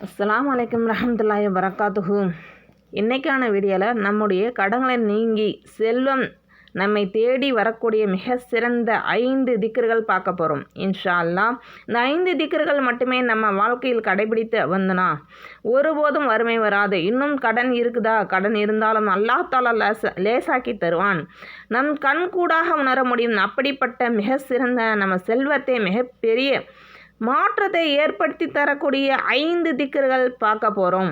அஸ்ஸலாமு அலைக்கும் ரஹ்மத்துல்லாஹி வபரகாத்துஹு. இன்றைக்கான வீடியோவில் நம்முடைய கடன்களை நீங்கி செல்வம் நம்மை தேடி வரக்கூடிய மிக சிறந்த 5 திக்ர்கள் பார்க்க போகிறோம். இன்ஷா அல்லாஹ் இந்த 5 திக்ர்கள் மட்டுமே நம்ம வாழ்க்கையில் கடைபிடித்து வந்தனா ஒருபோதும் வறுமை வராது. இன்னும் கடன் இருக்குதா? கடன் இருந்தாலும் அல்லாஹ் தாலா லேசாக்கி தருவான். நம் கண் கூடாக உணர முடியும். அப்படிப்பட்ட மிக சிறந்த நம்ம செல்வத்தை மிகப்பெரிய மாற்றத்தை ஏற்படுத்தி தரக்கூடிய 5 திக்ர்கள் பார்க்க போகிறோம்.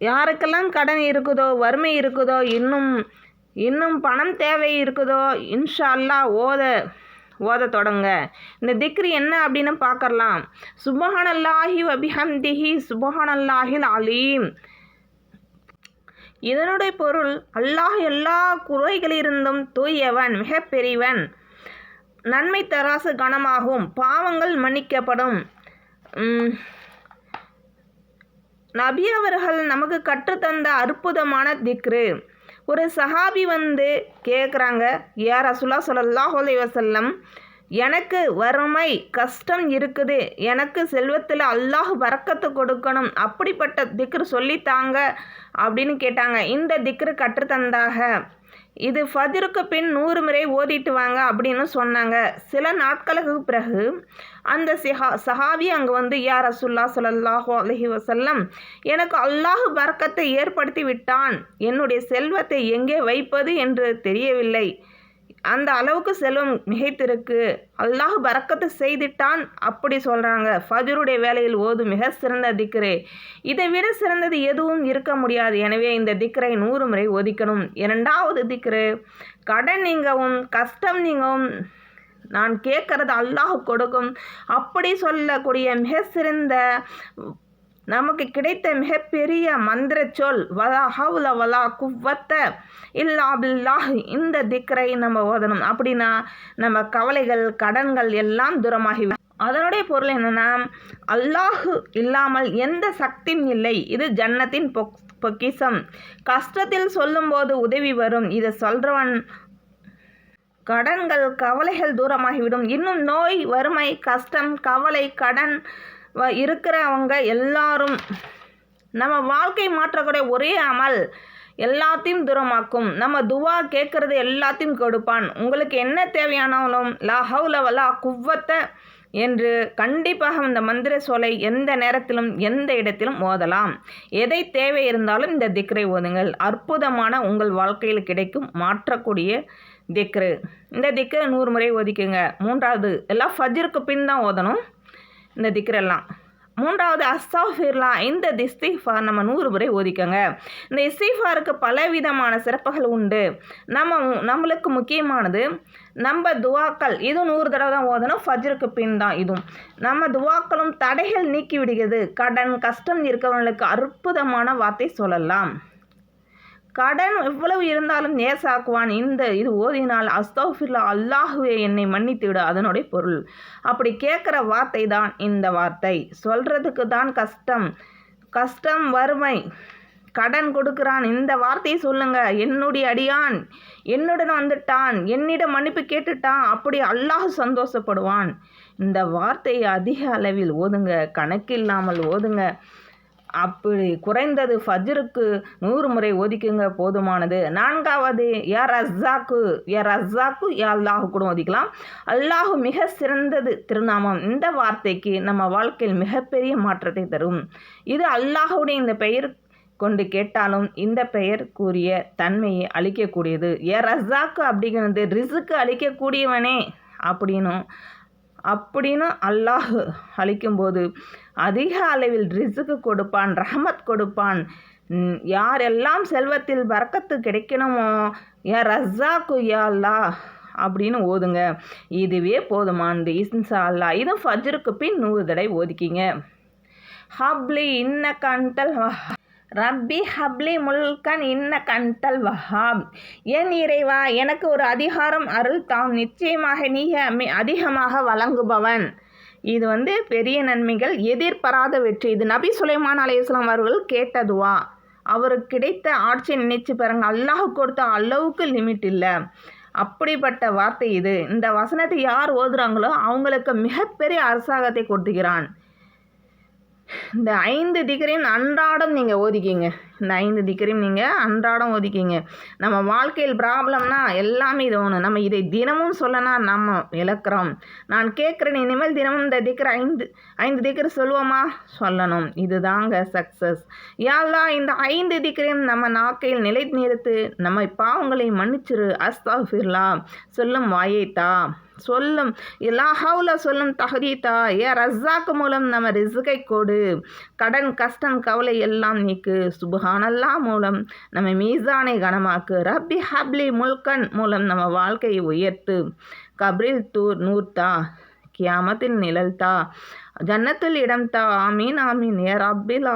யாருக்கெல்லாம் கடன் இருக்குதோ, வறுமை இருக்குதோ, இன்னும் பணம் தேவை இருக்குதோ, இன்ஷா அல்லாஹ் ஓத தொடங்க. இந்த திக்ரு என்ன அப்படின்னு பார்க்கலாம். சுப்ஹானல்லாஹி வ பிஹம்திஹி சுப்ஹானல்லாஹில் அலீம். இதனுடைய பொருள், அல்லாஹ் எல்லா குறைகளிலிருந்தும் தூயவன், மிக பெரியவன். நன்மை தராசு கனமாகும், பாவங்கள் மன்னிக்கப்படும். நபி அவர்கள் நமக்கு கற்றுத்தந்த அற்புதமான திக்ரு. ஒரு சஹாபி கேட்குறாங்க, யா ரசூலுல்லாஹ் ஸல்லல்லாஹு அலைஹி வஸல்லம், எனக்கு வறுமை கஷ்டம் இருக்குது, எனக்கு செல்வத்தில் அல்லாஹ் பரக்கத்து கொடுக்கணும், அப்படிப்பட்ட திக்ரு சொல்லித்தாங்க அப்படின்னு கேட்டாங்க. இந்த திக்ரு கற்றுத்தந்தாக. இது ஃபஜ்ருக்கு பின் 100 முறை ஓதிட்டு வாங்க அப்படின்னு சொன்னாங்க. சில நாட்களுக்கு பிறகு அந்த சஹாபி அங்கே யா ரசூலுல்லாஹ் ஸல்லல்லாஹு அலைஹி வஸல்லம், எனக்கு அல்லாஹ் பரக்கத்தை ஏற்படுத்தி விட்டான், என்னுடைய செல்வத்தை எங்கே வைப்பது என்று தெரியவில்லை, அந்த அளவுக்கு செல்வம் மிகைத்திருக்கு, அல்லாஹ் பரக்கத்தை செய்துட்டான் அப்படி சொல்கிறாங்க. ஃபஜ்ருடைய வேளையில் ஓது மிக சிறந்த திக்ரே. இதை விட சிறந்தது எதுவும் இருக்க முடியாது. எனவே இந்த திக்ரை 100 முறை ஒதிக்கணும். 2வது திக்ரு, கடன் நீங்கவும் கஷ்டம் நீங்கவும் நான் கேட்கறது அல்லாஹ் கொடுக்கும் அப்படி சொல்லக்கூடிய மிக சிறந்த நமக்கு கிடைத்த மிகப்பெரிய மந்திர சொல் வலா ஹவுல வலா குவ்வத்த இல்லா பில்லாஹ். இந்த திக்ரை நம்ம ஓதணும். அப்படின்னா நம்ம கவலைகள் கடன்கள் எல்லாம் தூரமாகி. அதனுடைய பொருள் என்னென்னா, அல்லாஹ் இல்லாமல் எந்த சக்தியும் இல்லை, இது ஜன்னத்தின் பொக்கிஷம். கஷ்டத்தில் சொல்லும்போது உதவி வரும். இதை சொல்கிறவன் கடன்கள் கவலைகள் தூரமாகிவிடும். இன்னும் நோய் வறுமை கஷ்டம் கவலை கடன் இருக்கிறவங்க எல்லாரும் நம்ம வாழ்க்கை மாற்றக்கூடிய ஒரே அமல் எல்லாத்தையும் தூரமாக்கும். நம்ம துவா கேட்குறது எல்லாத்தையும் கொடுப்பான். உங்களுக்கு என்ன தேவையானாலும் லா ஹவுல வலா குவ்வத்த என்று கண்டிப்பாக இந்த மந்திர சொல்லை எந்த நேரத்திலும் எந்த இடத்திலும் ஓதலாம். எதை தேவை இருந்தாலும் இந்த திக்ரை ஓதுங்கள். அற்புதமான உங்கள் வாழ்க்கையில் கிடைக்கும் மாற்றக்கூடிய திக்ரு. இந்த திக்ரை 100 முறை ஓதிக்குங்க. 3வது எல்லாம் ஃபஜ்ருக்கு பின் தான் ஓதணும் இந்த திக்ரெல்லாம். 3வது அஸ்தக்ஃபிருல்லா. இந்த இஸ்திக்ஃபார் நம்ம 100 முறை ஓதிக்கங்க. இந்த இஸ்திக்ஃபாருக்கு பலவிதமான சிறப்புகள் உண்டு. நம்மளுக்கு முக்கியமானது நம்ம துவாக்கள். இது 100 தடவை தான் ஓதணும். ஃபஜ்ருக்கு பின் தான் இதுவும். நம்ம துவாக்களும் தடைகள் நீக்கி விடுகிறது. கடன் கஷ்டம் இருக்கிறவங்களுக்கு அற்புதமான வார்த்தை சொல்லலாம். கடன் எவ்வளவு இருந்தாலும் நேசாக்குவான். இது ஓதினால் அஸ்தக்ஃபிருல்லா, அல்லாஹுவே என்னை மன்னித்து விடு, அதனுடைய பொருள். அப்படி கேட்குற வார்த்தை தான் இந்த வார்த்தை. சொல்கிறதுக்கு தான் கஷ்டம் வறுமை கடன் கொடுக்குறான், இந்த வார்த்தையை சொல்லுங்க. என்னுடைய அடியான் என்னுடன் வந்துட்டான், என்னிடம் மன்னிப்பு கேட்டுட்டான், அப்படி அல்லாஹ் சந்தோஷப்படுவான். இந்த வார்த்தையை அதிக அளவில் ஓதுங்க, கணக்கில்லாமல் ஓதுங்க. அப்படி குறைந்தது ஃபஜ்ருக்கு 100 முறை ஓதிக்குங்க, போதுமானது. 4வது யா ரஸாக்கு யா அல்லாஹ் கூட ஓதிக்கலாம். அல்லாஹ் மிக சிறந்தது திருநாமம். இந்த வார்த்தைக்கு நம்ம வாழ்க்கையில் மிகப்பெரிய மாற்றத்தை தரும். இது அல்லாஹுடைய இந்த பெயர் கொண்டு கேட்டாலும் இந்த பெயர் கூறிய தன்மையை அளிக்கக்கூடியது. யா ரஸாக்கு அப்படிங்கிறது ரிசுக்கு அளிக்கக்கூடியவனே அப்படின்னு அல்லாஹ் அளிக்கும்போது அதிக அளவில் ரிசுக்கு கொடுப்பான், ரஹமத் கொடுப்பான். யாரெல்லாம் செல்வத்தில் பரக்கத்து கிடைக்கணுமோ யா ரஸாக்கு யா அல்லாஹ் அப்படின்னு ஓதுங்க. இதுவே போதுமானது இன்ஷா அல்லாஹ். இது ஃபஜ்ருக்கு பின் 100 தடவை ஓதிக்கிங்க. ஹப்லி இன்ன கண்டல் ரப்பி ஹப்லி முல்கன் இன்ன கண்டல் வஹாப். என் இறைவா, எனக்கு ஒரு அதிகாரம் அருள் தாம், நிச்சயமாக நீ அதிகமாக வழங்குபவன். இது பெரிய நன்மைகள், எதிர்பாராத வெற்றி. இது நபி சுலைமான் அலைஹிஸ்ஸலாம் அவர்கள் கேட்ட துவா. அவருக்கு கிடைத்த ஆட்சியை நினைச்சு பாருங்க. அல்லாஹ் கொடுத்த அளவுக்கு லிமிட் இல்லை. அப்படிப்பட்ட வார்த்தை இது. இந்த வசனத்தை யார் ஓதுறாங்களோ அவங்களுக்கு மிகப்பெரிய அரசாங்கத்தை கொடுத்துக்கிறான். இந்த 5 திக்ரையும் அன்றாடம் நீங்கள் ஓதிக்கிங்க. இந்த 5 திக்ரையும் நீங்கள் அன்றாடம் ஓதிக்கிங்க. நம்ம வாழ்க்கையில் ப்ராப்ளம்னா எல்லாமே இது ஒன்று. நம்ம இதை தினமும் சொல்லனா நம்ம இழக்கிறோம். நான் கேட்குறேன், இனிமேல் தினமும் இந்த திக்ரை 5 திக்ரை சொல்லுவோமா? சொல்லணும். இதுதாங்க சக்ஸஸ். யா அல்லாஹ், இந்த 5 திக்ரையும் நம்ம நாக்கையில் நிலை நிறுத்து. நம்ம பாவங்களை மன்னிச்சிரு. அஸ்தக்ஃபிருல்லாஹ் சொல்லும் வாயைத்தா, சொல்லும் லா ஹவுல சொல்லும் தஹதீத்தா. ஏ ரஸாக்கு மூலம் நம்ம ரிசுகை கொடு. கடன் கஷ்டம் கவலை எல்லாம் நீக்கு. சுப்ஹானல்லாஹ் மூலம் நம்ம மீசானை கனமாக்கு. ரப்பி ஹப்லி முல்கன் மூலம் நம்ம வாழ்க்கையை உயர்த்து. கப்ரில் நூர்த்தா, கியாமத்தின் நிழல்தா, ஜன்னத்தில் இடம்தா. ஆமீன் ஆமீன். ஏ ரப்பில்